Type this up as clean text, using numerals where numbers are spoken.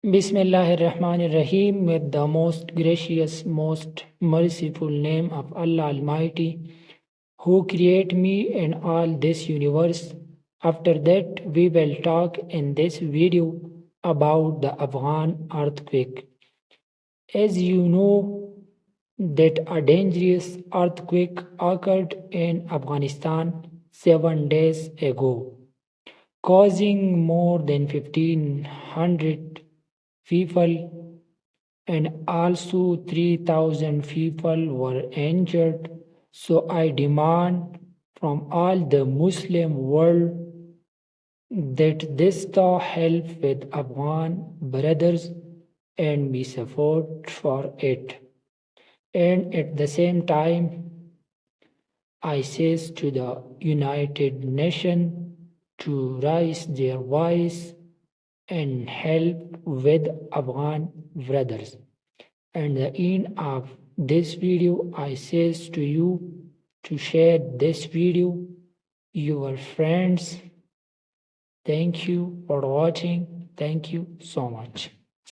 Bismillahirrahmanirrahim, with the most gracious, most merciful name of Allah Almighty, who created me and all this universe. After that, we will talk in this video about the Afghan earthquake. As you know, that a dangerous earthquake occurred in Afghanistan 7 days ago, causing more than 1,500 people and also 3,000 people were injured. So I demand from all the Muslim world that this to help with Afghan brothers and be support for it. And at the same time, I says to the United Nations to raise their voice and help with Afghan brothers. And the end of this video, I says to you to share this video your friends. Thank you for watching. Thank you so much.